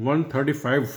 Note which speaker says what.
Speaker 1: 135